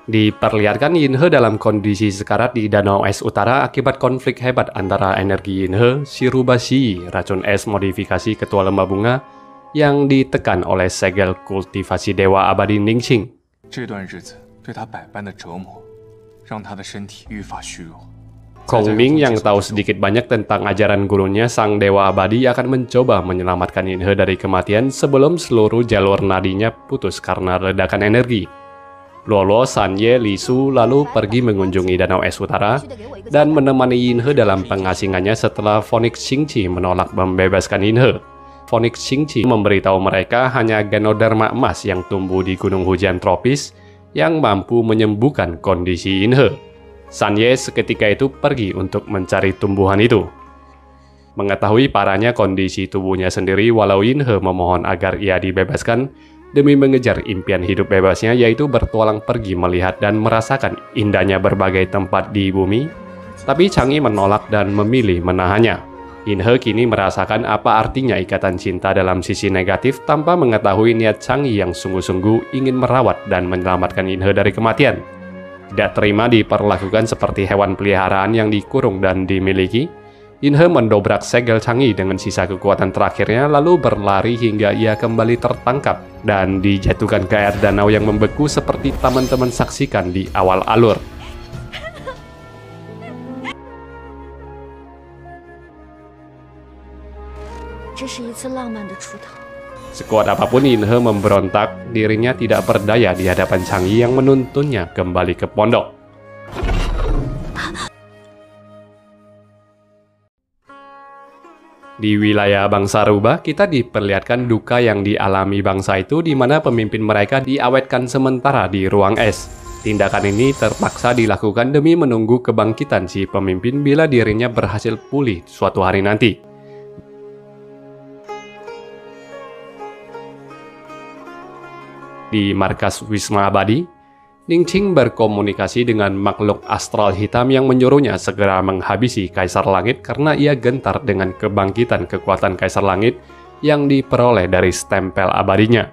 Diperlihatkan Yinhe dalam kondisi sekarat di Danau Es Utara akibat konflik hebat antara energi Yinhe, Shirubashi, racun es modifikasi ketua lembah bunga, yang ditekan oleh segel kultivasi dewa abadi Ningxing. 这段日子对他百般的折磨，让他的身体愈发虚弱。 Kongming yang tahu sedikit banyak tentang ajaran gurunya sang dewa abadi akan mencoba menyelamatkan Yinhe dari kematian sebelum seluruh jalur nadinya putus karena ledakan energi. Luoluo, Sanye, Lisu lalu pergi mengunjungi Danau Es Utara dan menemani Yinhe dalam pengasingannya setelah Phoenix Xingqi menolak membebaskan Yinhe. Phoenix Xingqi memberitahu mereka hanya Ganoderma emas yang tumbuh di gunung hujan tropis yang mampu menyembuhkan kondisi Yinhe. Sanye seketika itu pergi untuk mencari tumbuhan itu. Mengetahui parahnya kondisi tubuhnya sendiri walau Yinhe memohon agar ia dibebaskan, demi mengejar impian hidup bebasnya yaitu bertualang pergi melihat dan merasakan indahnya berbagai tempat di bumi, tapi Chang'e menolak dan memilih menahannya. Yinhe kini merasakan apa artinya ikatan cinta dalam sisi negatif tanpa mengetahui niat Chang'e yang sungguh-sungguh ingin merawat dan menyelamatkan Yinhe dari kematian. Tidak terima diperlakukan seperti hewan peliharaan yang dikurung dan dimiliki, Yinhe mendobrak segel Chang'e dengan sisa kekuatan terakhirnya lalu berlari hingga ia kembali tertangkap dan dijatuhkan ke air danau yang membeku seperti teman-teman saksikan di awal alur. Sekuat apapun Yinhe memberontak, dirinya tidak berdaya di hadapan Chang'e yang menuntunnya kembali ke pondok. Di wilayah bangsa Ruba, kita diperlihatkan duka yang dialami bangsa itu di mana pemimpin mereka diawetkan sementara di ruang es. Tindakan ini terpaksa dilakukan demi menunggu kebangkitan si pemimpin bila dirinya berhasil pulih suatu hari nanti. Di markas Wisma Abadi, Ningxing berkomunikasi dengan makhluk astral hitam yang menyuruhnya segera menghabisi Kaisar Langit karena ia gentar dengan kebangkitan kekuatan Kaisar Langit yang diperoleh dari stempel abadinya.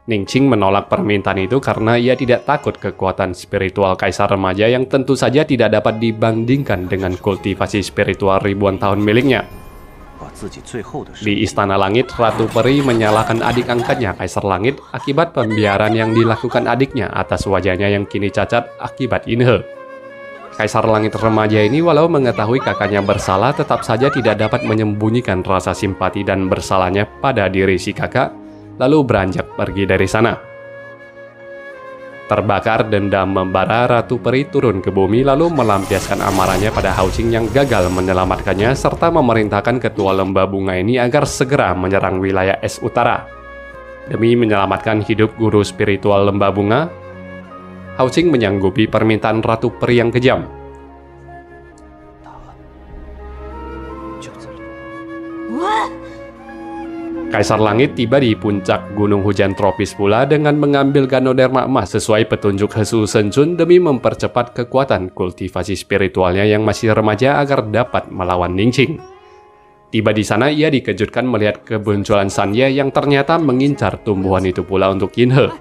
Ningxing menolak permintaan itu karena ia tidak takut kekuatan spiritual Kaisar Remaja yang tentu saja tidak dapat dibandingkan dengan kultivasi spiritual ribuan tahun miliknya. Di Istana Langit, Ratu Peri menyalahkan adik angkatnya Kaisar Langit akibat pembiaran yang dilakukan adiknya atas wajahnya yang kini cacat akibat Yinhe. Kaisar Langit Remaja ini walau mengetahui kakaknya bersalah tetap saja tidak dapat menyembunyikan rasa simpati dan bersalahnya pada diri si kakak, lalu beranjak pergi dari sana. Terbakar dendam membara, Ratu Peri turun ke bumi lalu melampiaskan amarahnya pada Houqing yang gagal menyelamatkannya serta memerintahkan ketua lembah bunga ini agar segera menyerang wilayah Es Utara. Demi menyelamatkan hidup guru spiritual lembah bunga, Houqing menyanggupi permintaan Ratu Peri yang kejam. Kaisar Langit tiba di puncak gunung hujan tropis pula dengan mengambil Ganoderma emas sesuai petunjuk Hesu Senjun demi mempercepat kekuatan kultivasi spiritualnya yang masih remaja agar dapat melawan Ningxing. Tiba di sana ia dikejutkan melihat kemunculan Sanye yang ternyata mengincar tumbuhan itu pula untuk Yinhe.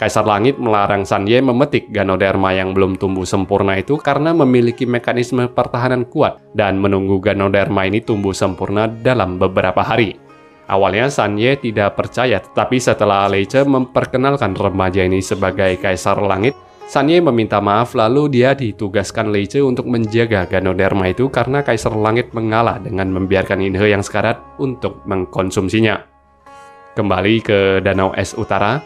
Kaisar Langit melarang Sanye memetik Ganoderma yang belum tumbuh sempurna itu karena memiliki mekanisme pertahanan kuat dan menunggu Ganoderma ini tumbuh sempurna dalam beberapa hari. Awalnya Sanye tidak percaya, tetapi setelah Leice memperkenalkan remaja ini sebagai Kaisar Langit, Sanye meminta maaf lalu dia ditugaskan Leice untuk menjaga Ganoderma itu karena Kaisar Langit mengalah dengan membiarkan Yinhe yang sekarat untuk mengkonsumsinya. Kembali ke Danau Es Utara,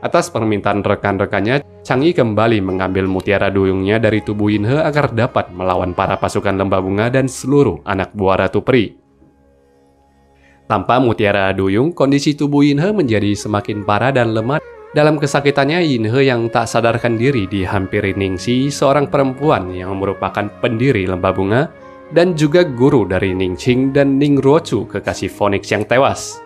atas permintaan rekan-rekannya, Chang'e kembali mengambil mutiara duyungnya dari tubuh Yinhe agar dapat melawan para pasukan lembah bunga dan seluruh anak buah Ratu Peri. Tanpa mutiara duyung, kondisi tubuh Yinhe menjadi semakin parah dan lemah. Dalam kesakitannya, Yinhe yang tak sadarkan diri dihampiri Ningxi, seorang perempuan yang merupakan pendiri lembah bunga dan juga guru dari Ningxing dan Ningruochu, kekasih Phoenix yang tewas.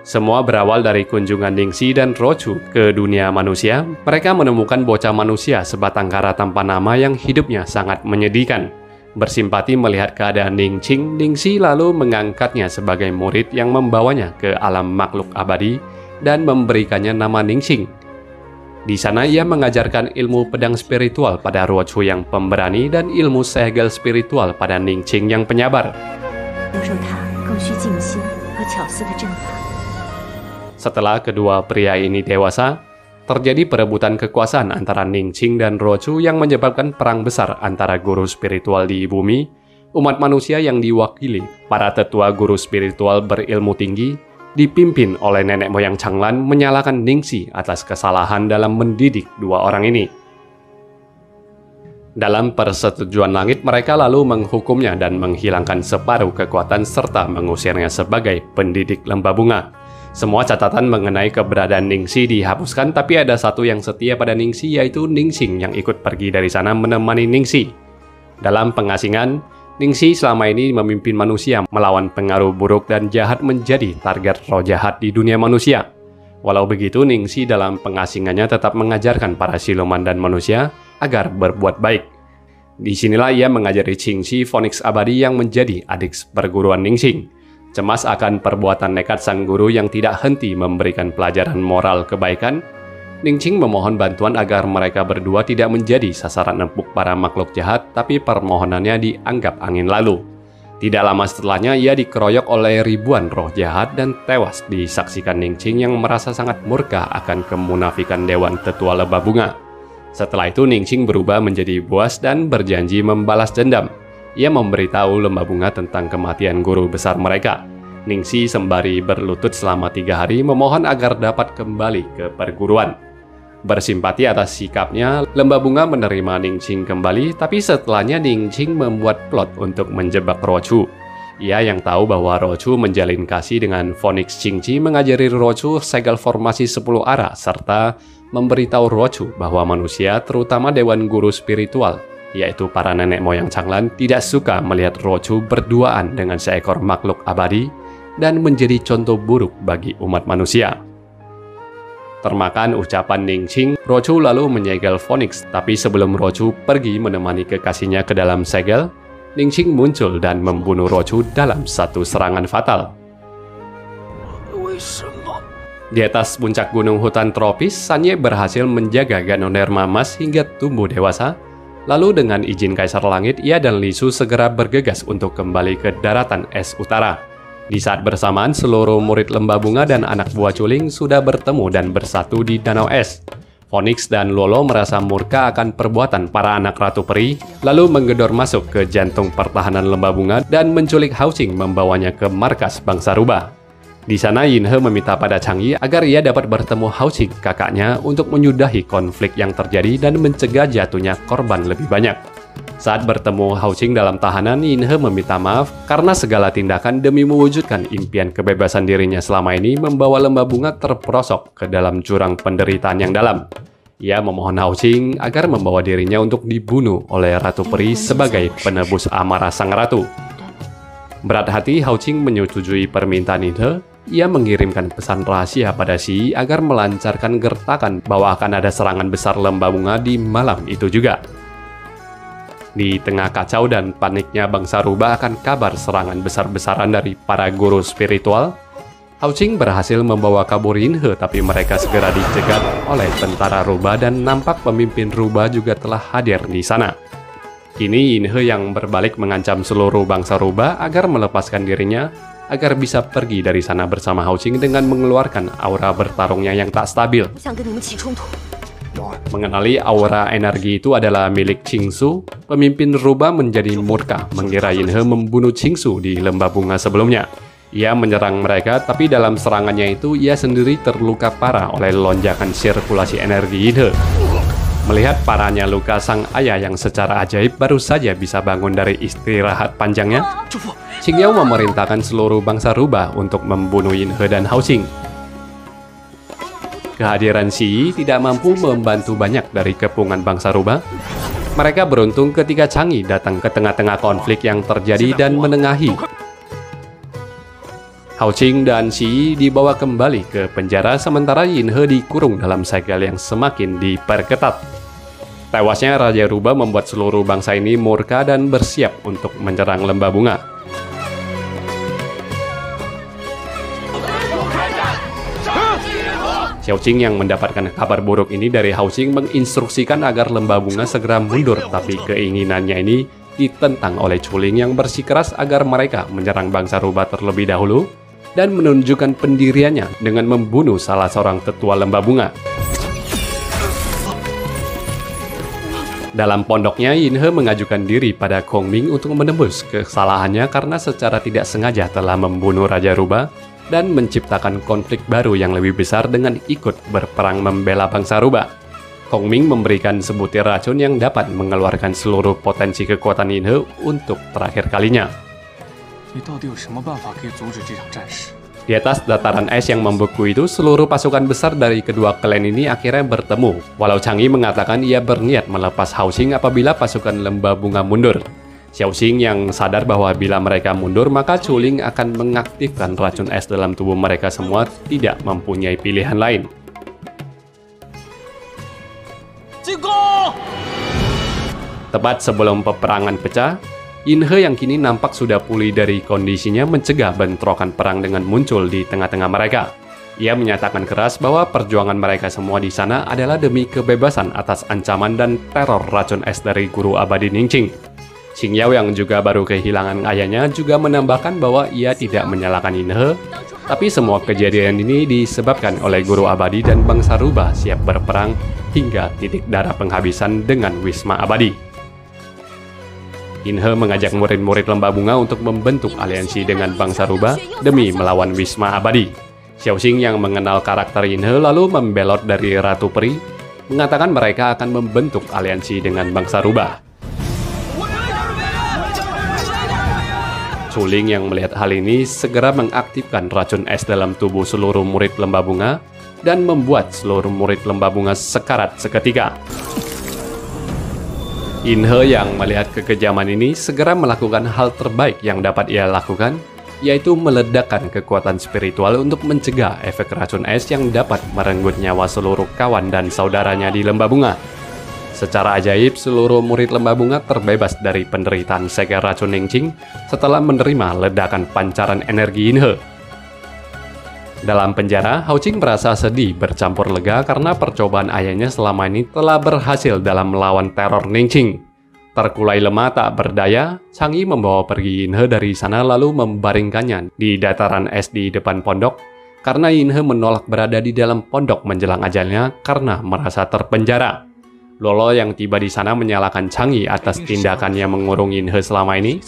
Semua berawal dari kunjungan Ningxi dan Ruochu ke dunia manusia. Mereka menemukan bocah manusia sebatang kara tanpa nama yang hidupnya sangat menyedihkan. Bersimpati melihat keadaan Ningxing, Ningxi lalu mengangkatnya sebagai murid yang membawanya ke alam makhluk abadi dan memberikannya nama Ningxing. Di sana ia mengajarkan ilmu pedang spiritual pada Ruo Chu yang pemberani dan ilmu segel spiritual pada Ning Qing yang penyabar. Setelah kedua pria ini dewasa, terjadi perebutan kekuasaan antara Ning Qing dan Ruo Chu yang menyebabkan perang besar antara guru spiritual di bumi, umat manusia yang diwakili para tetua guru spiritual berilmu tinggi, dipimpin oleh nenek moyang Changlan menyalahkan Ningxi atas kesalahan dalam mendidik dua orang ini. Dalam persetujuan langit, mereka lalu menghukumnya dan menghilangkan separuh kekuatan serta mengusirnya sebagai pendidik lembah bunga. Semua catatan mengenai keberadaan Ningxi dihapuskan, tapi ada satu yang setia pada Ningxi, yaitu Ningxing yang ikut pergi dari sana menemani Ningxi. Dalam pengasingan, Ningxi selama ini memimpin manusia melawan pengaruh buruk dan jahat menjadi target roh jahat di dunia manusia. Walau begitu, Ningxi dalam pengasingannya tetap mengajarkan para siluman dan manusia agar berbuat baik. Disinilah ia mengajari Qingxi Phoenix abadi yang menjadi adik perguruan Ningxing. Cemas akan perbuatan nekat sang guru yang tidak henti memberikan pelajaran moral kebaikan, Ningxing memohon bantuan agar mereka berdua tidak menjadi sasaran empuk para makhluk jahat, tapi permohonannya dianggap angin lalu. Tidak lama setelahnya, ia dikeroyok oleh ribuan roh jahat dan tewas disaksikan Ningxing yang merasa sangat murka akan kemunafikan Dewan Tetua Lebah Bunga. Setelah itu, Ningxing berubah menjadi buas dan berjanji membalas dendam. Ia memberitahu Lembah Bunga tentang kematian guru besar mereka. Ningxi sembari berlutut selama 3 hari memohon agar dapat kembali ke perguruan. Bersimpati atas sikapnya, Lembah Bunga menerima Ningxing kembali, tapi setelahnya Ningxing membuat plot untuk menjebak Ruo Chu. Ia yang tahu bahwa Ruo Chu menjalin kasih dengan Phoenix Qingxi mengajari Ruo Chu segel formasi 10 arah, serta memberitahu Ruo Chu bahwa manusia, terutama Dewan Guru Spiritual, yaitu para nenek moyang Changlan, tidak suka melihat Ruo Chu berduaan dengan seekor makhluk abadi dan menjadi contoh buruk bagi umat manusia. Termakan ucapan Ningxing, Ruo Chu lalu menyegel Phoenix, tapi sebelum Ruo Chu pergi menemani kekasihnya ke dalam segel, Ningxing muncul dan membunuh Ruo Chu dalam satu serangan fatal. Di atas puncak gunung hutan tropis, Sanye berhasil menjaga Ganoderma emas hingga tumbuh dewasa. Lalu dengan izin Kaisar Langit, ia dan Li Su segera bergegas untuk kembali ke daratan es utara. Di saat bersamaan, seluruh murid Lembah Bunga dan anak buah Culing sudah bertemu dan bersatu di Danau Es. Phoenix dan Lolo merasa murka akan perbuatan para anak Ratu Peri, lalu menggedor masuk ke jantung pertahanan Lembah Bunga dan menculik Hao Qing membawanya ke markas bangsa rubah. Di sana Yin He meminta pada Chang Yi agar ia dapat bertemu Hao Qing, kakaknya, untuk menyudahi konflik yang terjadi dan mencegah jatuhnya korban lebih banyak. Saat bertemu Hao Qing dalam tahanan, Yin He meminta maaf karena segala tindakan demi mewujudkan impian kebebasan dirinya selama ini membawa Lembah Bunga terperosok ke dalam jurang penderitaan yang dalam. Ia memohon Hao Qing agar membawa dirinya untuk dibunuh oleh Ratu Peri sebagai penebus amarah sang ratu. Berat hati, Hao Qing menyetujui permintaan Yin He. Ia mengirimkan pesan rahasia pada Xi agar melancarkan gertakan bahwa akan ada serangan besar Lembah Bunga di malam itu juga. Di tengah kacau dan paniknya bangsa rubah akan kabar serangan besar-besaran dari para guru spiritual, Hao Qing berhasil membawa kabur Yin He, tapi mereka segera dicegat oleh tentara rubah dan nampak pemimpin rubah juga telah hadir di sana. Kini Yin He yang berbalik mengancam seluruh bangsa rubah agar melepaskan dirinya agar bisa pergi dari sana bersama Hao Qing dengan mengeluarkan aura bertarungnya yang tak stabil. Mengenali aura energi itu adalah milik Qingsu, pemimpin rubah menjadi murka mengira Yin He membunuh Qingsu di Lembah Bunga sebelumnya. Ia menyerang mereka, tapi dalam serangannya itu ia sendiri terluka parah oleh lonjakan sirkulasi energi Yin He. Melihat parahnya luka sang ayah yang secara ajaib baru saja bisa bangun dari istirahat panjangnya, Qing Yao memerintahkan seluruh bangsa rubah untuk membunuh Yin He dan Hao Qing. Kehadiran Xi tidak mampu membantu banyak dari kepungan bangsa rubah. Mereka beruntung ketika Chang Yi datang ke tengah-tengah konflik yang terjadi dan menengahi. Hao Qing dan Xi dibawa kembali ke penjara sementara Yin He dikurung dalam segel yang semakin diperketat. Tewasnya Raja Rubah membuat seluruh bangsa ini murka dan bersiap untuk menyerang Lembah Bunga. Xiaoqing yang mendapatkan kabar buruk ini dari Hao Xing menginstruksikan agar lembah bunga segera mundur, tapi keinginannya ini ditentang oleh Chuling yang bersikeras agar mereka menyerang bangsa rubah terlebih dahulu dan menunjukkan pendiriannya dengan membunuh salah seorang tetua lembah bunga. Dalam pondoknya, Yinhe mengajukan diri pada Kongming untuk menebus kesalahannya karena secara tidak sengaja telah membunuh Raja Rubah dan menciptakan konflik baru yang lebih besar dengan ikut berperang membela bangsa rubah. Kongming memberikan sebutir racun yang dapat mengeluarkan seluruh potensi kekuatan Yinhe untuk terakhir kalinya. Di atas dataran es yang membeku itu, seluruh pasukan besar dari kedua klan ini akhirnya bertemu. Walau Chang'e mengatakan ia berniat melepas Hao Xing apabila pasukan lembah bunga mundur. Xiaoxing yang sadar bahwa bila mereka mundur, maka Chuling akan mengaktifkan racun es dalam tubuh mereka semua, tidak mempunyai pilihan lain. Tepat sebelum peperangan pecah, Yinhe yang kini nampak sudah pulih dari kondisinya mencegah bentrokan perang dengan muncul di tengah-tengah mereka. Ia menyatakan keras bahwa perjuangan mereka semua di sana adalah demi kebebasan atas ancaman dan teror racun es dari guru abadi Ningqing. Xingyao yang juga baru kehilangan ayahnya juga menambahkan bahwa ia tidak menyalahkan Yinhe, tapi semua kejadian ini disebabkan oleh guru abadi dan bangsa rubah siap berperang hingga titik darah penghabisan dengan Wisma Abadi. Yinhe mengajak murid-murid lembah bunga untuk membentuk aliansi dengan bangsa rubah demi melawan Wisma Abadi. Xiaoxing yang mengenal karakter Yinhe lalu membelot dari Ratu Peri, mengatakan mereka akan membentuk aliansi dengan bangsa rubah. Chuling yang melihat hal ini segera mengaktifkan racun es dalam tubuh seluruh murid lembah bunga dan membuat seluruh murid lembah bunga sekarat seketika. Yinhe yang melihat kekejaman ini segera melakukan hal terbaik yang dapat ia lakukan, yaitu meledakkan kekuatan spiritual untuk mencegah efek racun es yang dapat merenggut nyawa seluruh kawan dan saudaranya di lembah bunga. Secara ajaib, seluruh murid lembah bunga terbebas dari penderitaan segel racun Ningqing setelah menerima ledakan pancaran energi Yinhe. Dalam penjara, Hao Qing merasa sedih bercampur lega karena percobaan ayahnya selama ini telah berhasil dalam melawan teror Ningqing. Terkulai lemah tak berdaya, Chang'e membawa pergi Yinhe dari sana lalu membaringkannya di dataran es di depan pondok karena Yinhe menolak berada di dalam pondok menjelang ajalnya karena merasa terpenjara. Lolo yang tiba di sana menyalahkan Chang'e atas tindakannya mengurung Yinhe selama ini.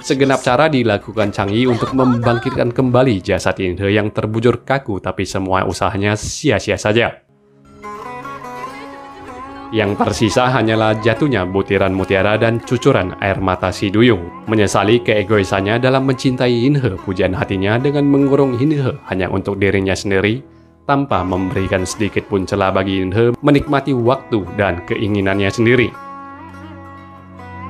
Segenap cara dilakukan Chang'e untuk membangkitkan kembali jasad Yinhe yang terbujur kaku, tapi semua usahanya sia-sia saja. Yang tersisa hanyalah jatuhnya butiran mutiara dan cucuran air mata si duyung. Menyesali keegoisannya dalam mencintai Yinhe, pujian hatinya dengan mengurung Yinhe hanya untuk dirinya sendiri, tanpa memberikan sedikit pun celah bagi Yinhe menikmati waktu dan keinginannya sendiri.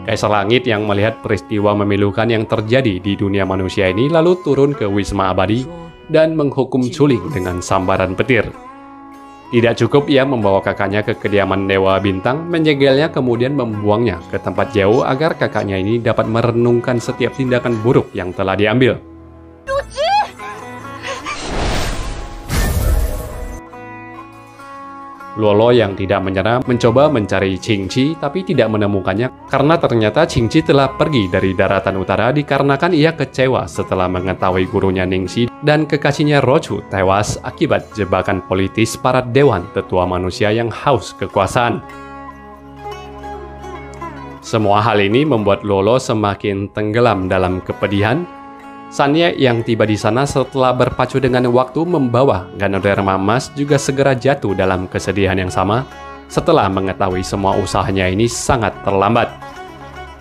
Kaisar Langit yang melihat peristiwa memilukan yang terjadi di dunia manusia ini lalu turun ke Wisma Abadi dan menghukum Chuling dengan sambaran petir. Tidak cukup ia membawa kakaknya ke kediaman Dewa Bintang, menjegelnya kemudian membuangnya ke tempat jauh agar kakaknya ini dapat merenungkan setiap tindakan buruk yang telah diambil. Luolo yang tidak menyerah mencoba mencari Qingqi tapi tidak menemukannya karena ternyata Qingqi telah pergi dari daratan utara dikarenakan ia kecewa setelah mengetahui gurunya Ningxi dan kekasihnya Rochu tewas akibat jebakan politis para dewan tetua manusia yang haus kekuasaan. Semua hal ini membuat Luolo semakin tenggelam dalam kepedihan. Sanye yang tiba di sana setelah berpacu dengan waktu membawa Ganoderma emas juga segera jatuh dalam kesedihan yang sama setelah mengetahui semua usahanya ini sangat terlambat.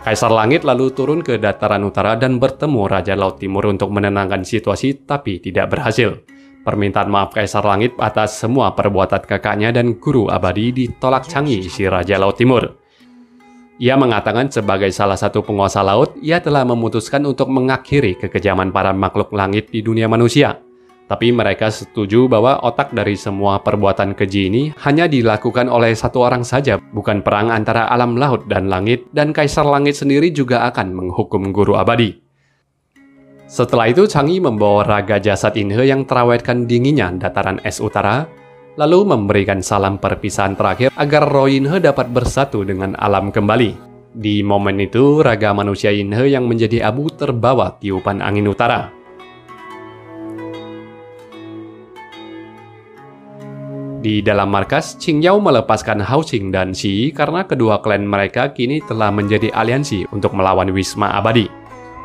Kaisar Langit lalu turun ke dataran utara dan bertemu Raja Laut Timur untuk menenangkan situasi tapi tidak berhasil. Permintaan maaf Kaisar Langit atas semua perbuatan kakaknya dan guru abadi ditolak Chang'e si Raja Laut Timur. Ia mengatakan sebagai salah satu penguasa laut, ia telah memutuskan untuk mengakhiri kekejaman para makhluk langit di dunia manusia. Tapi mereka setuju bahwa otak dari semua perbuatan keji ini hanya dilakukan oleh satu orang saja, bukan perang antara alam laut dan langit, dan Kaisar Langit sendiri juga akan menghukum guru abadi. Setelah itu, Chang'e membawa raga jasad Yinhe yang terawetkan dinginnya dataran es utara, lalu memberikan salam perpisahan terakhir agar roh Yin He dapat bersatu dengan alam kembali. Di momen itu, raga manusia Yin He yang menjadi abu terbawa tiupan angin utara. Di dalam markas, Qing Yao melepaskan Hao Qing dan Xi Yi karena kedua klan mereka kini telah menjadi aliansi untuk melawan Wisma Abadi.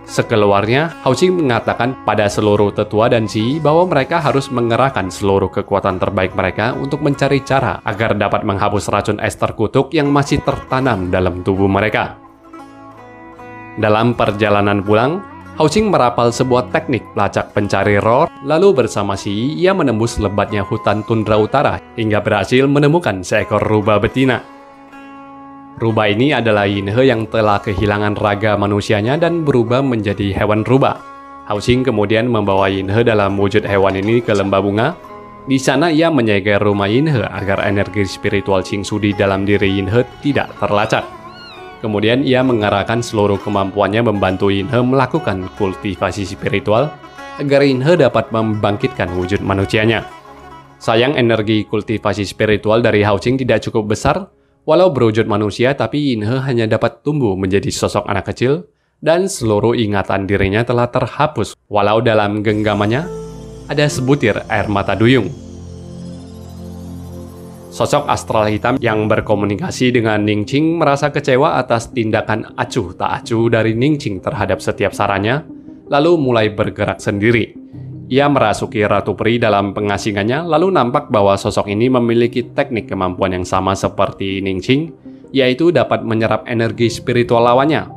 Sekeluarnya, Hao Qing mengatakan pada seluruh tetua dan Xi Yi bahwa mereka harus mengerahkan seluruh kekuatan terbaik mereka untuk mencari cara agar dapat menghapus racun es terkutuk yang masih tertanam dalam tubuh mereka. Dalam perjalanan pulang, Hao Qing merapal sebuah teknik pelacak pencari roh, lalu bersama Xi Yi ia menembus lebatnya hutan tundra utara hingga berhasil menemukan seekor rubah betina. Rubah ini adalah Yin He yang telah kehilangan raga manusianya dan berubah menjadi hewan rubah. Hao Qing kemudian membawa Yin He dalam wujud hewan ini ke lembah bunga. Di sana ia menyegel rumah Yin He agar energi spiritual Qing Su di dalam diri Yin He tidak terlacak. Kemudian ia mengarahkan seluruh kemampuannya membantu Yin He melakukan kultivasi spiritual agar Yin He dapat membangkitkan wujud manusianya. Sayang energi kultivasi spiritual dari Hao Qing tidak cukup besar, walau berwujud manusia tapi Yin He hanya dapat tumbuh menjadi sosok anak kecil dan seluruh ingatan dirinya telah terhapus walau dalam genggamannya ada sebutir air mata duyung. Sosok astral hitam yang berkomunikasi dengan Ning Qing merasa kecewa atas tindakan acuh tak acuh dari Ning Qing terhadap setiap sarannya, lalu mulai bergerak sendiri. Ia merasuki Ratu Peri dalam pengasingannya, lalu nampak bahwa sosok ini memiliki teknik kemampuan yang sama seperti Ning Qing, yaitu dapat menyerap energi spiritual lawannya.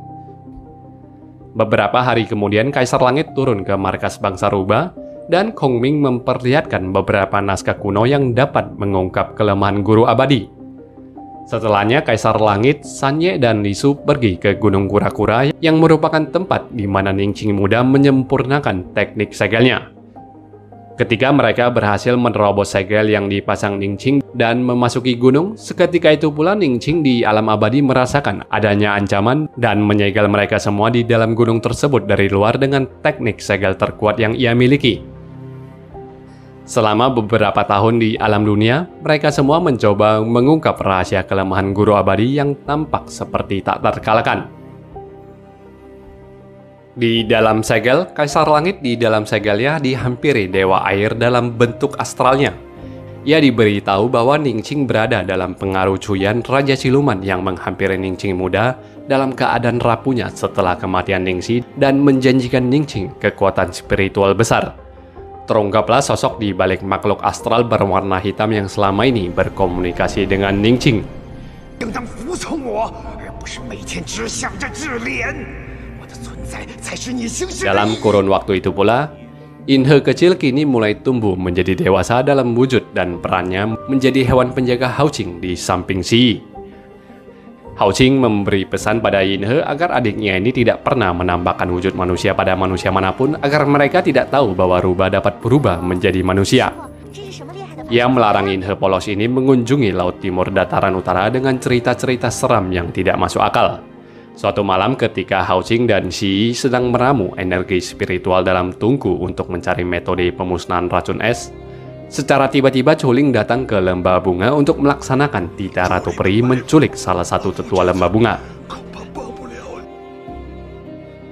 Beberapa hari kemudian, Kaisar Langit turun ke markas bangsa rubah, dan Kong Ming memperlihatkan beberapa naskah kuno yang dapat mengungkap kelemahan guru abadi. Setelahnya, Kaisar Langit, San Ye, dan Li Su pergi ke Gunung Kura-Kura yang merupakan tempat di mana Ning Qing muda menyempurnakan teknik segelnya. Ketika mereka berhasil menerobos segel yang dipasang Ning Qing dan memasuki gunung, seketika itu pula Ning Qing di alam abadi merasakan adanya ancaman dan menyegel mereka semua di dalam gunung tersebut dari luar dengan teknik segel terkuat yang ia miliki. Selama beberapa tahun di alam dunia, mereka semua mencoba mengungkap rahasia kelemahan guru abadi yang tampak seperti tak terkalahkan. Di dalam segel, Kaisar Langit di dalam segelnya dihampiri Dewa Air dalam bentuk astralnya. Ia diberitahu bahwa Ning Qing berada dalam pengaruh Cuyan Raja Siluman yang menghampiri Ning Qing muda dalam keadaan rapuhnya setelah kematian Ning Xi dan menjanjikan Ning Qing kekuatan spiritual besar. Terungkaplah sosok di balik makhluk astral berwarna hitam yang selama ini berkomunikasi dengan Ning Qing. Dalam kurun waktu itu pula, Yin He kecil kini mulai tumbuh menjadi dewasa dalam wujud dan perannya menjadi hewan penjaga Hao Qing di samping Xi Yi. Hao Qing memberi pesan pada Yin He agar adiknya ini tidak pernah menampakkan wujud manusia pada manusia manapun agar mereka tidak tahu bahwa rubah dapat berubah menjadi manusia. Ia melarang Yin He polos ini mengunjungi Laut Timur Dataran Utara dengan cerita-cerita seram yang tidak masuk akal. Suatu malam ketika Hao Qing dan Xi Yi sedang meramu energi spiritual dalam tungku untuk mencari metode pemusnahan racun es, secara tiba-tiba Chuling datang ke lembah bunga untuk melaksanakan titah Ratu Peri menculik salah satu tetua lembah bunga.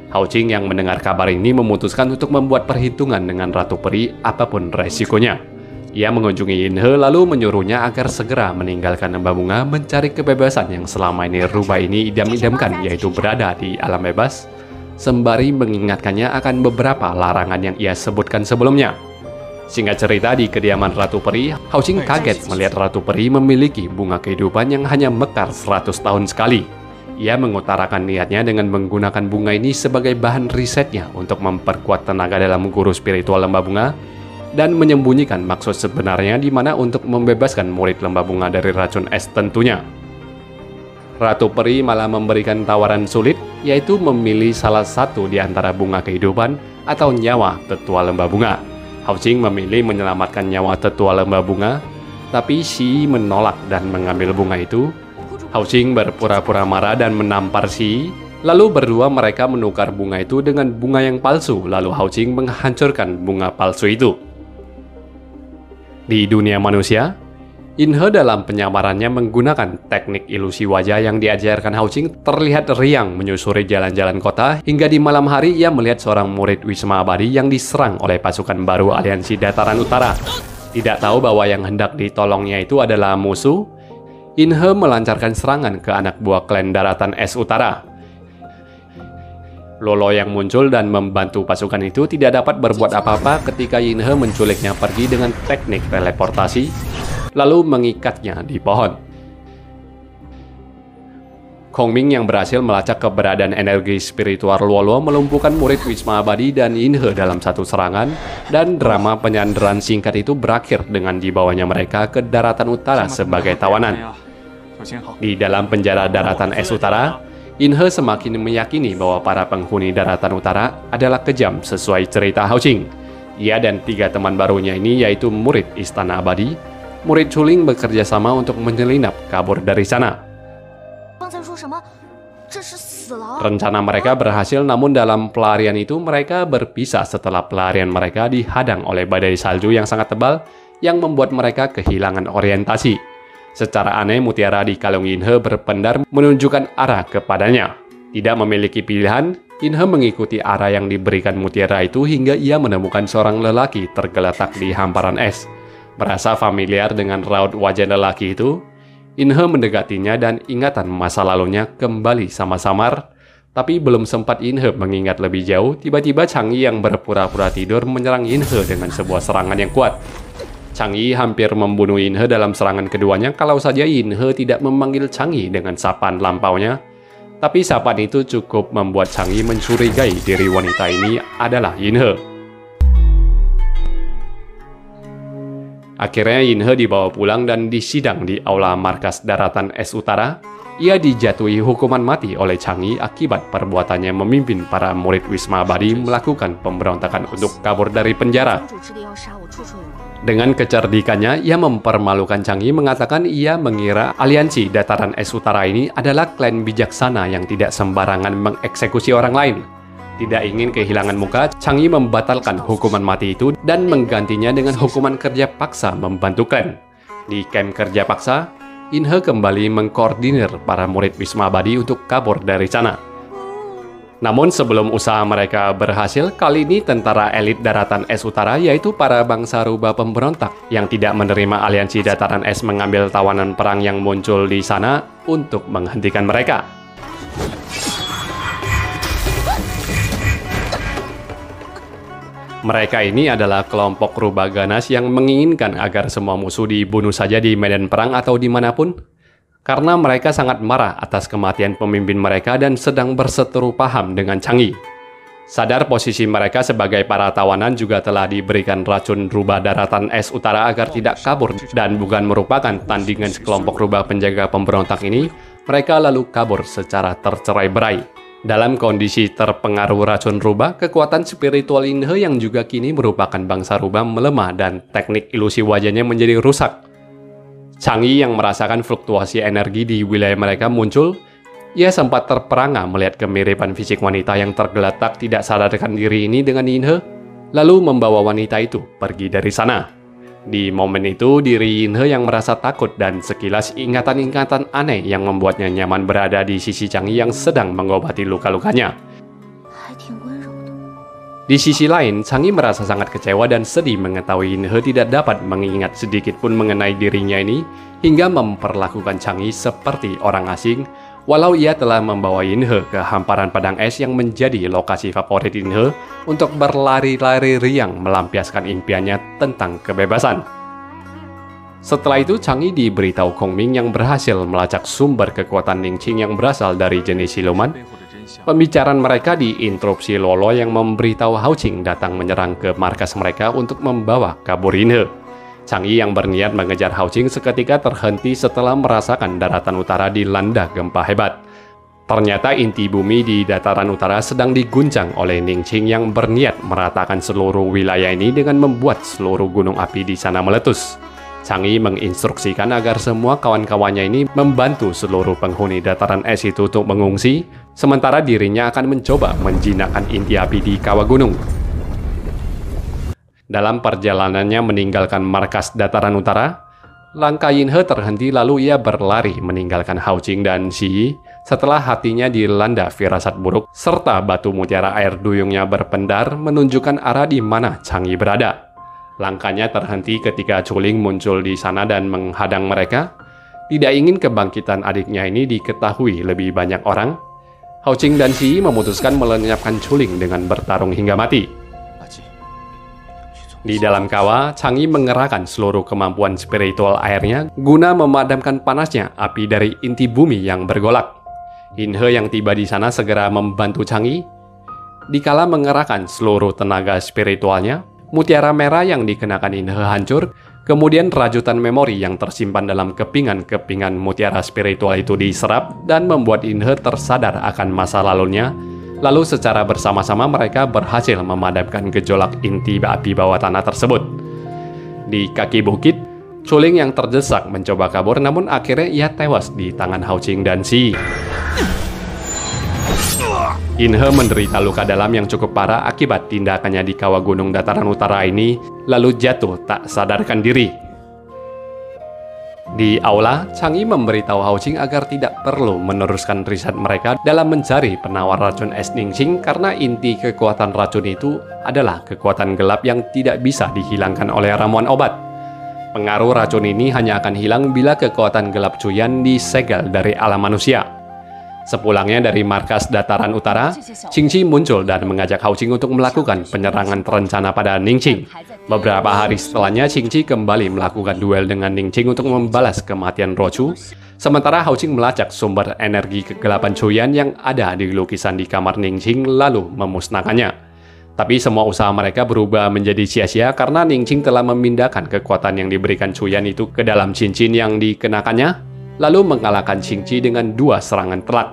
Hao Qing yang mendengar kabar ini memutuskan untuk membuat perhitungan dengan Ratu Peri apapun resikonya. Ia mengunjungi Yin He lalu menyuruhnya agar segera meninggalkan lembah bunga mencari kebebasan yang selama ini rubah ini idam-idamkan, yaitu berada di alam bebas, sembari mengingatkannya akan beberapa larangan yang ia sebutkan sebelumnya. Singkat cerita, di kediaman Ratu Peri, Hao Qing kaget melihat Ratu Peri memiliki bunga kehidupan yang hanya mekar 100 tahun sekali. Ia mengutarakan niatnya dengan menggunakan bunga ini sebagai bahan risetnya untuk memperkuat tenaga dalam guru spiritual lembah bunga dan menyembunyikan maksud sebenarnya di mana untuk membebaskan murid lembah bunga dari racun es tentunya. Ratu Peri malah memberikan tawaran sulit, yaitu memilih salah satu di antara bunga kehidupan atau nyawa tetua lembah bunga. Hao Qing memilih menyelamatkan nyawa tetua lembah bunga, tapi Xi Yi menolak dan mengambil bunga itu. Hao Qing berpura-pura marah dan menampar Xi Yi, lalu berdua mereka menukar bunga itu dengan bunga yang palsu, lalu Hao Qing menghancurkan bunga palsu itu. Di dunia manusia, Inhe dalam penyamarannya menggunakan teknik ilusi wajah yang diajarkan Hao Qing terlihat riang menyusuri jalan-jalan kota hingga di malam hari ia melihat seorang murid Wisma Abadi yang diserang oleh pasukan baru Aliansi Dataran Utara. Tidak tahu bahwa yang hendak ditolongnya itu adalah musuh, Inhe melancarkan serangan ke anak buah klan Daratan Es Utara. Lolo yang muncul dan membantu pasukan itu tidak dapat berbuat apa-apa ketika Inhe menculiknya pergi dengan teknik teleportasi, lalu mengikatnya di pohon. Kongming yang berhasil melacak keberadaan energi spiritual Luo melumpuhkan murid Wisma Abadi dan Inhe dalam satu serangan, dan drama penyanderaan singkat itu berakhir dengan dibawanya mereka ke Daratan Utara sebagai tawanan. Di dalam penjara Daratan Es Utara, Inhe semakin meyakini bahwa para penghuni Daratan Utara adalah kejam sesuai cerita Hao Qing. Ia dan 3 teman barunya ini yaitu murid Istana Abadi, murid Chuling bekerja sama untuk menyelinap kabur dari sana. Rencana mereka berhasil, namun dalam pelarian itu mereka berpisah setelah pelarian mereka dihadang oleh badai salju yang sangat tebal yang membuat mereka kehilangan orientasi. Secara aneh, mutiara di kalung Inhe berpendar menunjukkan arah kepadanya. Tidak memiliki pilihan, Inhe mengikuti arah yang diberikan mutiara itu hingga ia menemukan seorang lelaki tergeletak di hamparan es. Merasa familiar dengan raut wajah lelaki itu, Inhe mendekatinya dan ingatan masa lalunya kembali samar-samar. Tapi belum sempat Inhe mengingat lebih jauh, tiba-tiba Chang'e yang berpura-pura tidur menyerang Inhe dengan sebuah serangan yang kuat. Chang'e hampir membunuh Inhe dalam serangan keduanya kalau saja Inhe tidak memanggil Chang'e dengan sapaan lampaunya. Tapi sapaan itu cukup membuat Chang'e mencurigai diri wanita ini adalah Inhe. Akhirnya Inhe dibawa pulang dan disidang di aula markas Daratan Es Utara. Ia dijatuhi hukuman mati oleh Chang'e akibat perbuatannya memimpin para murid Wisma Abadi melakukan pemberontakan untuk kabur dari penjara. Dengan kecerdikannya, ia mempermalukan Chang'e mengatakan ia mengira Aliansi Dataran Es Utara ini adalah klan bijaksana yang tidak sembarangan mengeksekusi orang lain. Tidak ingin kehilangan muka, Chang'e membatalkan hukuman mati itu dan menggantinya dengan hukuman kerja paksa membantu klan. Di kamp kerja paksa, Inhe kembali mengkoordinir para murid Wisma Abadi untuk kabur dari sana. Namun sebelum usaha mereka berhasil, kali ini tentara elit Daratan Es Utara yaitu para bangsa rubah pemberontak yang tidak menerima Aliansi Dataran Es mengambil tawanan perang yang muncul di sana untuk menghentikan mereka. Mereka ini adalah kelompok rubah ganas yang menginginkan agar semua musuh dibunuh saja di medan perang atau dimanapun. Karena mereka sangat marah atas kematian pemimpin mereka dan sedang berseteru paham dengan Chang'e. Sadar posisi mereka sebagai para tawanan juga telah diberikan racun rubah Daratan Es Utara agar tidak kabur dan bukan merupakan tandingan sekelompok rubah penjaga pemberontak ini, mereka lalu kabur secara tercerai-berai. Dalam kondisi terpengaruh racun rubah, kekuatan spiritual Inhe yang juga kini merupakan bangsa rubah melemah dan teknik ilusi wajahnya menjadi rusak. Chang'e yang merasakan fluktuasi energi di wilayah mereka muncul. Ia sempat terperangah melihat kemiripan fisik wanita yang tergeletak tidak sadarkan diri ini dengan Inhe, lalu membawa wanita itu pergi dari sana. Di momen itu, diri Inhe yang merasa takut dan sekilas ingatan-ingatan aneh yang membuatnya nyaman berada di sisi Chang'e yang sedang mengobati luka-lukanya. Di sisi lain, Chang'e merasa sangat kecewa dan sedih mengetahui Inhe tidak dapat mengingat sedikit pun mengenai dirinya ini, hingga memperlakukan Chang'e seperti orang asing, walau ia telah membawa Inhe ke hamparan padang es yang menjadi lokasi favorit Inhe untuk berlari-lari riang melampiaskan impiannya tentang kebebasan. Setelah itu, Chang'e diberitahu Kongming yang berhasil melacak sumber kekuatan Ningqing yang berasal dari jenis siluman. Pembicaraan mereka diinterupsi Lolo yang memberitahu Hao Qing datang menyerang ke markas mereka untuk membawa kabur Inhe. Chang'e yang berniat mengejar Hao Qing seketika terhenti setelah merasakan daratan utara dilanda gempa hebat. Ternyata inti bumi di dataran utara sedang diguncang oleh Ningqing yang berniat meratakan seluruh wilayah ini dengan membuat seluruh gunung api di sana meletus. Chang'e menginstruksikan agar semua kawan-kawannya ini membantu seluruh penghuni dataran es itu untuk mengungsi, sementara dirinya akan mencoba menjinakkan inti api di kawah gunung. Dalam perjalanannya meninggalkan markas dataran utara, Langkah Yin He terhenti lalu ia berlari meninggalkan Hao Qing dan Xi Yi setelah hatinya dilanda firasat buruk serta batu mutiara air duyungnya berpendar menunjukkan arah di mana Chang Yi berada. Langkahnya terhenti ketika Chuling muncul di sana dan menghadang mereka. Tidak ingin kebangkitan adiknya ini diketahui lebih banyak orang, Hao Qing dan Xi Yi memutuskan melenyapkan Chuling dengan bertarung hingga mati. Di dalam kawah, Chang Yi mengerahkan seluruh kemampuan spiritual airnya guna memadamkan panasnya api dari inti bumi yang bergolak. Yin He yang tiba di sana segera membantu Chang Yi. Dikala mengerahkan seluruh tenaga spiritualnya, mutiara merah yang dikenakan Yin He hancur, kemudian rajutan memori yang tersimpan dalam kepingan-kepingan mutiara spiritual itu diserap dan membuat Yin He tersadar akan masa lalunya. Lalu secara bersama-sama mereka berhasil memadamkan gejolak inti api bawah tanah tersebut. Di kaki bukit, Chuling yang terdesak mencoba kabur namun akhirnya ia tewas di tangan Hao Qing dan Xi Yi. Yin He menderita luka dalam yang cukup parah akibat tindakannya di kawah gunung dataran utara ini, lalu jatuh tak sadarkan diri. Di aula, Chang Yi memberitahu Hao Qing agar tidak perlu meneruskan riset mereka dalam mencari penawar racun es Ningxing karena inti kekuatan racun itu adalah kekuatan gelap yang tidak bisa dihilangkan oleh ramuan obat. Pengaruh racun ini hanya akan hilang bila kekuatan gelap Cuyan disegel dari alam manusia. Sepulangnya dari markas dataran utara, Qingqi muncul dan mengajak Hao Qing untuk melakukan penyerangan terencana pada Ningxing. Beberapa hari setelahnya, Qingqi kembali melakukan duel dengan Ningxing untuk membalas kematian Rochu. Sementara Hao Qing melacak sumber energi kegelapan Cuyan yang ada di lukisan di kamar Ningxing lalu memusnahkannya. Tapi semua usaha mereka berubah menjadi sia-sia karena Ningxing telah memindahkan kekuatan yang diberikan Cuyan itu ke dalam cincin yang dikenakannya, lalu mengalahkan Qingqi dengan 2 serangan telak.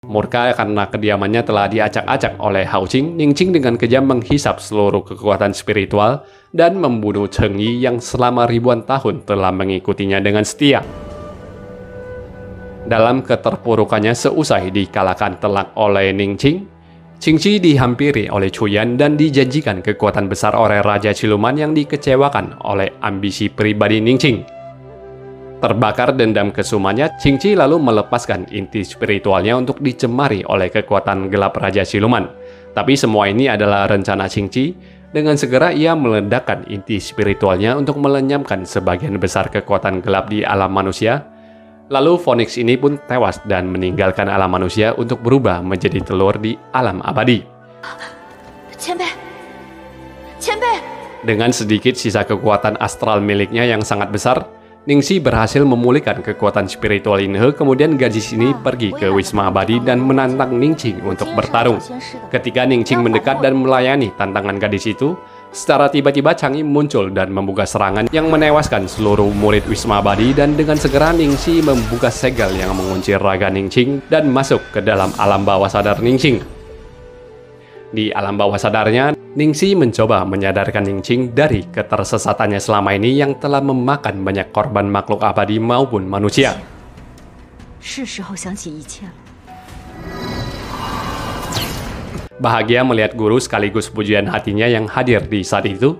Murka karena kediamannya telah diacak-acak oleh Hao Qing, Ningxing dengan kejam menghisap seluruh kekuatan spiritual dan membunuh Cheng Yi yang selama ribuan tahun telah mengikutinya dengan setia. Dalam keterpurukannya seusai dikalahkan telak oleh Ningxing, Qingqi dihampiri oleh Cuyan dan dijanjikan kekuatan besar oleh Raja Siluman yang dikecewakan oleh ambisi pribadi Ningxing. Terbakar dendam kesumannya, Qingqi lalu melepaskan inti spiritualnya untuk dicemari oleh kekuatan gelap Raja Siluman. Tapi semua ini adalah rencana Qingqi. Dengan segera ia meledakkan inti spiritualnya untuk melenyamkan sebagian besar kekuatan gelap di alam manusia. Lalu Phoenix ini pun tewas dan meninggalkan alam manusia untuk berubah menjadi telur di alam abadi. Dengan sedikit sisa kekuatan astral miliknya yang sangat besar, Ningxi berhasil memulihkan kekuatan spiritual Yin He, kemudian gadis ini pergi ke Wisma Abadi dan menantang Ningxing untuk bertarung. Ketika Ningxing mendekat dan melayani tantangan gadis itu, secara tiba-tiba Chang Yi muncul dan membuka serangan yang menewaskan seluruh murid Wisma Abadi, dan dengan segera Ningxi membuka segel yang mengunci raga Ningxing dan masuk ke dalam alam bawah sadar Ningxing. Di alam bawah sadarnya, Ningxi mencoba menyadarkan Ningxing dari ketersesatannya selama ini yang telah memakan banyak korban makhluk abadi maupun manusia. Bahagia melihat guru sekaligus pujian hatinya yang hadir di saat itu,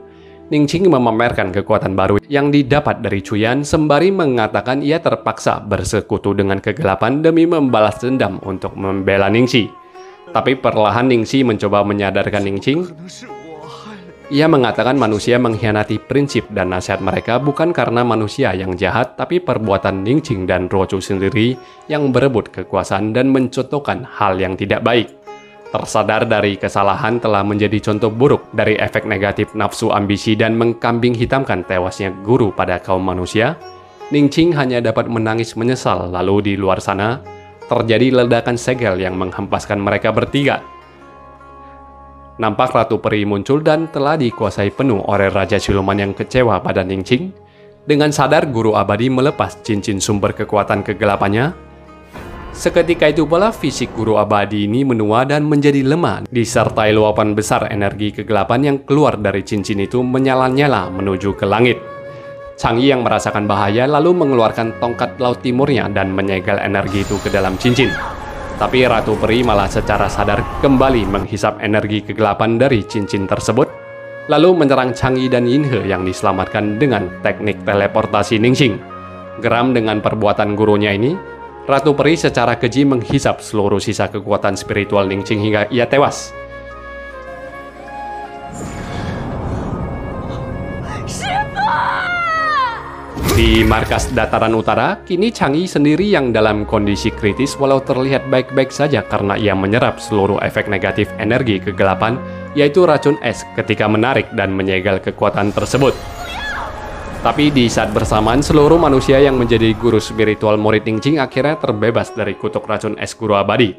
Ningxing memamerkan kekuatan baru yang didapat dari Cuyan sembari mengatakan ia terpaksa bersekutu dengan kegelapan demi membalas dendam untuk membela Ningxi. Tapi perlahan Ningxi mencoba menyadarkan Ningxing. Ia mengatakan manusia mengkhianati prinsip dan nasihat mereka bukan karena manusia yang jahat, tapi perbuatan Ningxing dan Rochu sendiri yang berebut kekuasaan dan mencontohkan hal yang tidak baik. Tersadar dari kesalahan telah menjadi contoh buruk dari efek negatif nafsu ambisi dan mengkambing hitamkan tewasnya guru pada kaum manusia, Ningxing hanya dapat menangis menyesal. Lalu di luar sana, terjadi ledakan segel yang menghempaskan mereka bertiga. Nampak Ratu Peri muncul dan telah dikuasai penuh oleh Raja Siluman yang kecewa pada Ningxing. Dengan sadar, guru abadi melepas cincin sumber kekuatan kegelapannya. Seketika itu pula fisik guru abadi ini menua dan menjadi lemah, disertai luapan besar energi kegelapan yang keluar dari cincin itu menyala-nyala menuju ke langit. Chang Yi yang merasakan bahaya lalu mengeluarkan tongkat laut timurnya dan menyegel energi itu ke dalam cincin. Tapi Ratu Peri malah secara sadar kembali menghisap energi kegelapan dari cincin tersebut, lalu menyerang Chang'e dan Yinhe yang diselamatkan dengan teknik teleportasi Ningxing. Geram dengan perbuatan gurunya ini, Ratu Peri secara keji menghisap seluruh sisa kekuatan spiritual Ningxing hingga ia tewas. Di markas dataran utara, kini Chang'e sendiri yang dalam kondisi kritis walau terlihat baik-baik saja karena ia menyerap seluruh efek negatif energi kegelapan, yaitu racun es ketika menarik dan menyegel kekuatan tersebut. Tapi di saat bersamaan, seluruh manusia yang menjadi guru spiritual murid Ningxing akhirnya terbebas dari kutuk racun es guru abadi.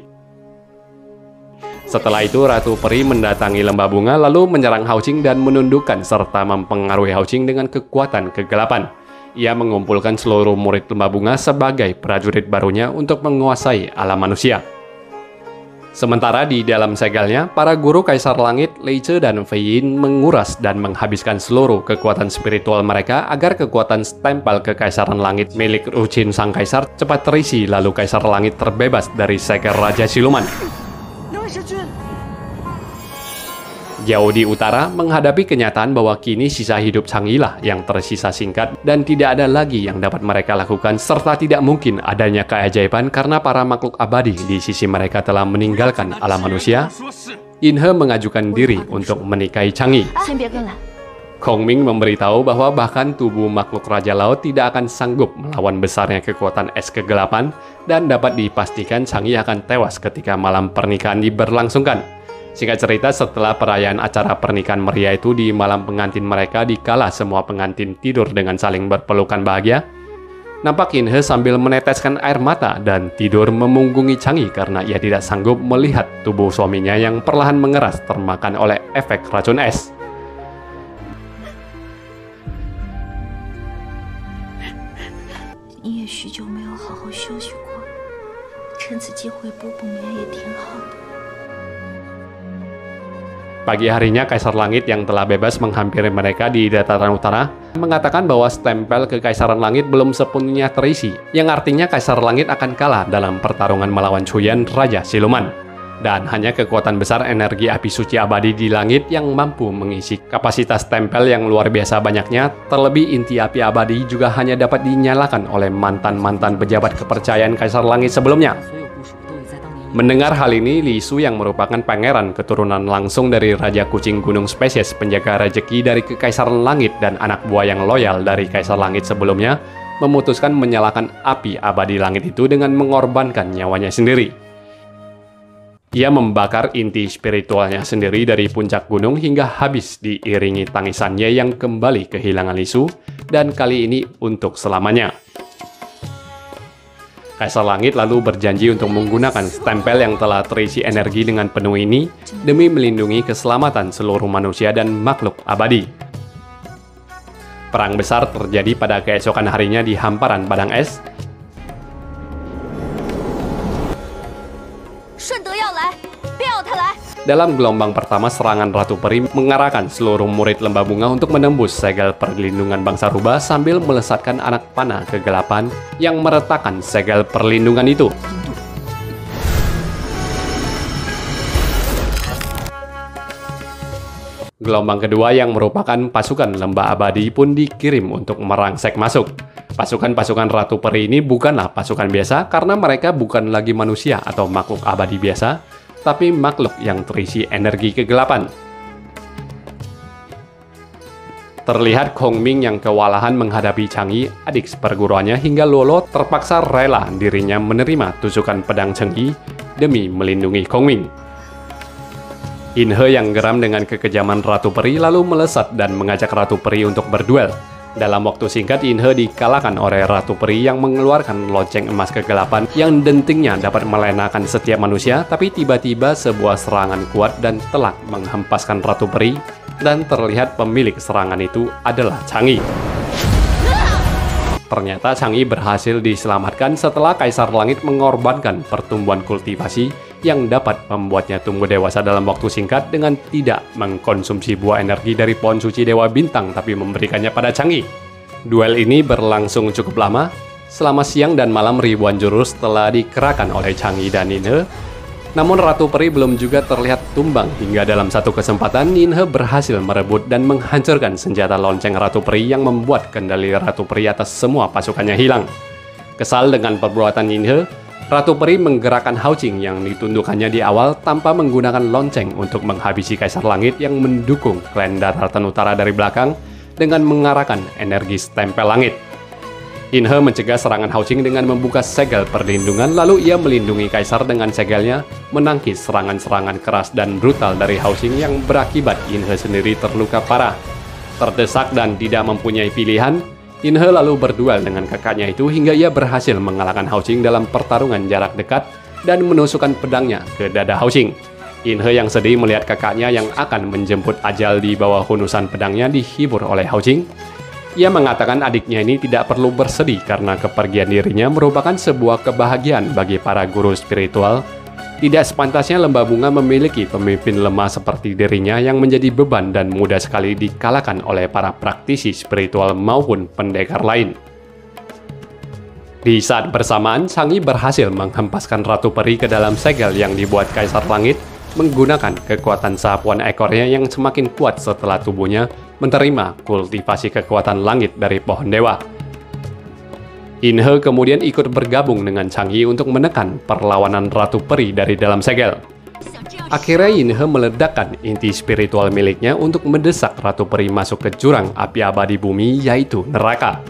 Setelah itu, Ratu Peri mendatangi lembah bunga lalu menyerang Hao Qing dan menundukkan serta mempengaruhi Hao Qing dengan kekuatan kegelapan. Ia mengumpulkan seluruh murid lembah bunga sebagai prajurit barunya untuk menguasai alam manusia. Sementara di dalam segelnya, para guru Kaisar Langit, Lei Ce dan Fei Yin menguras dan menghabiskan seluruh kekuatan spiritual mereka agar kekuatan stempel Kekaisaran Langit milik Ruqin Sang Kaisar cepat terisi lalu Kaisar Langit terbebas dari segel Raja Siluman. Jauh di utara, menghadapi kenyataan bahwa kini sisa hidup Chang'e lah yang tersisa singkat dan tidak ada lagi yang dapat mereka lakukan serta tidak mungkin adanya keajaiban karena para makhluk abadi di sisi mereka telah meninggalkan alam manusia, Yinhe mengajukan diri untuk menikahi Chang'e. Kongming memberitahu bahwa bahkan tubuh makhluk Raja Laut tidak akan sanggup melawan besarnya kekuatan es kegelapan dan dapat dipastikan Chang'e akan tewas ketika malam pernikahan diberlangsungkan. Singkat cerita, setelah perayaan acara pernikahan meriah itu di malam pengantin mereka dikala semua pengantin tidur dengan saling berpelukan bahagia, nampak Yinhe sambil meneteskan air mata dan tidur memunggungi Chang'e karena ia tidak sanggup melihat tubuh suaminya yang perlahan mengeras termakan oleh efek racun es. Pagi harinya, Kaisar Langit yang telah bebas menghampiri mereka di dataran utara mengatakan bahwa stempel Kekaisaran Langit belum sepenuhnya terisi, yang artinya Kaisar Langit akan kalah dalam pertarungan melawan Chuyan, Raja Siluman. Dan hanya kekuatan besar energi api suci abadi di langit yang mampu mengisi kapasitas stempel yang luar biasa banyaknya, terlebih inti api abadi juga hanya dapat dinyalakan oleh mantan-mantan pejabat kepercayaan Kaisar Langit sebelumnya. Mendengar hal ini, Li Su yang merupakan pangeran keturunan langsung dari Raja Kucing Gunung Spesies penjaga rejeki dari Kekaisaran Langit dan anak buah yang loyal dari Kaisar Langit sebelumnya, memutuskan menyalakan api abadi langit itu dengan mengorbankan nyawanya sendiri. Ia membakar inti spiritualnya sendiri dari puncak gunung hingga habis diiringi tangisannya yang kembali kehilangan Li Su, dan kali ini untuk selamanya. Kaisar Langit lalu berjanji untuk menggunakan stempel yang telah terisi energi dengan penuh ini demi melindungi keselamatan seluruh manusia dan makhluk abadi. Perang besar terjadi pada keesokan harinya di hamparan padang es. Dalam gelombang pertama, serangan Ratu Peri mengarahkan seluruh murid lembah bunga untuk menembus segel perlindungan bangsa rubah sambil melesatkan anak panah kegelapan yang meretakkan segel perlindungan itu. Gelombang kedua yang merupakan pasukan lembah abadi pun dikirim untuk merangsek masuk. Pasukan-pasukan Ratu Peri ini bukanlah pasukan biasa karena mereka bukan lagi manusia atau makhluk abadi biasa, tapi makhluk yang terisi energi kegelapan. Terlihat Kongming yang kewalahan menghadapi Chang'e, adik seperguruannya, hingga Luolo terpaksa rela dirinya menerima tusukan pedang Chang'e demi melindungi Kongming. Yinhe yang geram dengan kekejaman Ratu Peri lalu melesat dan mengajak Ratu Peri untuk berduel. Dalam waktu singkat, Yinhe dikalahkan oleh Ratu Peri yang mengeluarkan lonceng emas kegelapan yang dentingnya dapat melenakan setiap manusia, tapi tiba-tiba sebuah serangan kuat dan telak menghempaskan Ratu Peri, dan terlihat pemilik serangan itu adalah Chang'e. Ternyata Chang'e berhasil diselamatkan setelah Kaisar Langit mengorbankan pertumbuhan kultivasi yang dapat membuatnya tumbuh dewasa dalam waktu singkat dengan tidak mengkonsumsi buah energi dari pohon suci Dewa Bintang tapi memberikannya pada Chang'e. Duel ini berlangsung cukup lama, Selama siang dan malam ribuan jurus telah dikerahkan oleh Chang'e dan Ninhe. Namun Ratu Peri belum juga terlihat tumbang hingga dalam satu kesempatan Ninhe berhasil merebut dan menghancurkan senjata lonceng Ratu Peri yang membuat kendali Ratu Peri atas semua pasukannya hilang. Kesal dengan perbuatan Ninhe, Ratu Peri menggerakkan Hao Qing yang ditundukkannya di awal tanpa menggunakan lonceng untuk menghabisi Kaisar Langit yang mendukung klan Daratan Utara dari belakang dengan mengarahkan energi stempel langit. Ninhe mencegah serangan Hao Qing dengan membuka segel perlindungan, lalu ia melindungi Kaisar dengan segelnya, menangkis serangan-serangan keras dan brutal dari Hao Qing yang berakibat Ninhe sendiri terluka parah. Terdesak dan tidak mempunyai pilihan, Ninhe lalu berduel dengan kakaknya itu hingga ia berhasil mengalahkan Hao Qing dalam pertarungan jarak dekat dan menusukkan pedangnya ke dada Hao Qing. Ninhe yang sedih melihat kakaknya yang akan menjemput ajal di bawah hunusan pedangnya dihibur oleh Hao Qing. Ia mengatakan adiknya ini tidak perlu bersedih karena kepergian dirinya merupakan sebuah kebahagiaan bagi para guru spiritual. Tidak sepantasnya Lembah Bunga memiliki pemimpin lemah seperti dirinya yang menjadi beban dan mudah sekali dikalahkan oleh para praktisi spiritual maupun pendekar lain. Di saat bersamaan, Chang'e berhasil menghempaskan Ratu Peri ke dalam segel yang dibuat Kaisar Langit menggunakan kekuatan sapuan ekornya yang semakin kuat setelah tubuhnya menerima kultivasi kekuatan langit dari pohon dewa. Ninhe kemudian ikut bergabung dengan Chang'e untuk menekan perlawanan Ratu Peri dari dalam segel. Akhirnya Ninhe meledakkan inti spiritual miliknya untuk mendesak Ratu Peri masuk ke jurang api abadi bumi, yaitu neraka.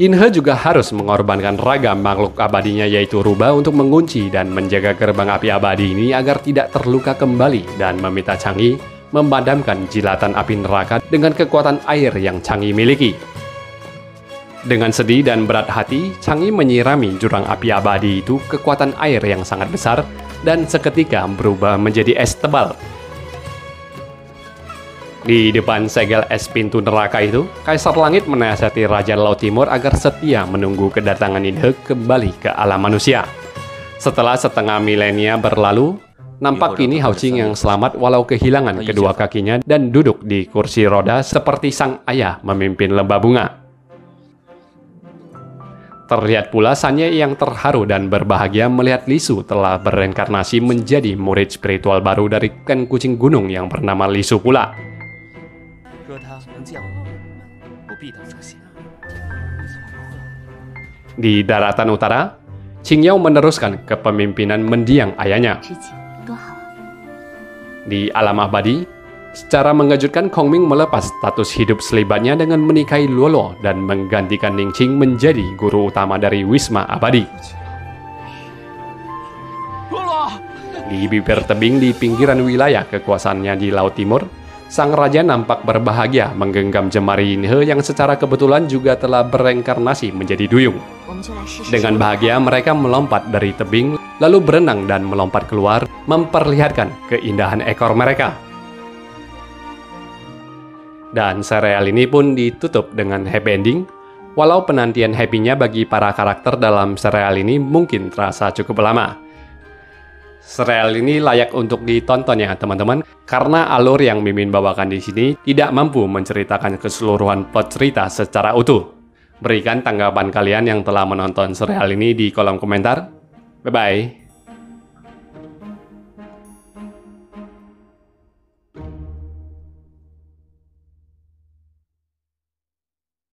Ninhe juga harus mengorbankan raga makhluk abadinya yaitu Ruba untuk mengunci dan menjaga gerbang api abadi ini agar tidak terluka kembali dan meminta Chang'e memadamkan jilatan api neraka dengan kekuatan air yang Chang'e miliki. Dengan sedih dan berat hati, Chang'e menyirami jurang api abadi itu kekuatan air yang sangat besar dan seketika berubah menjadi es tebal. Di depan segel es pintu neraka itu, Kaisar Langit menasihati Raja Laut Timur agar setia menunggu kedatangan Ninhe kembali ke alam manusia. Setelah setengah milenia berlalu, nampak kini Hao Qing yang selamat walau kehilangan kedua kakinya dan duduk di kursi roda seperti sang ayah memimpin Lembah Bunga. Terlihat pula Sanye yang terharu dan berbahagia melihat Li Su telah bereinkarnasi menjadi murid spiritual baru dari klan kucing gunung yang bernama Li Su pula. Di daratan utara, Qingyao meneruskan kepemimpinan mendiang ayahnya. Di alam abadi, secara mengejutkan Kongming melepas status hidup selibatnya dengan menikahi Luoluo dan menggantikan Ningqing menjadi guru utama dari Wisma Abadi. Di bibir tebing di pinggiran wilayah kekuasaannya di Laut Timur, sang raja nampak berbahagia menggenggam jemari Ninhe yang secara kebetulan juga telah bereinkarnasi menjadi duyung. Dengan bahagia mereka melompat dari tebing, lalu berenang dan melompat keluar, memperlihatkan keindahan ekor mereka. Dan serial ini pun ditutup dengan happy ending, walau penantian happy-nya bagi para karakter dalam serial ini mungkin terasa cukup lama. Serial ini layak untuk ditonton ya teman-teman, karena alur yang Mimin bawakan di sini tidak mampu menceritakan keseluruhan plot cerita secara utuh. Berikan tanggapan kalian yang telah menonton serial ini di kolom komentar. Bye-bye.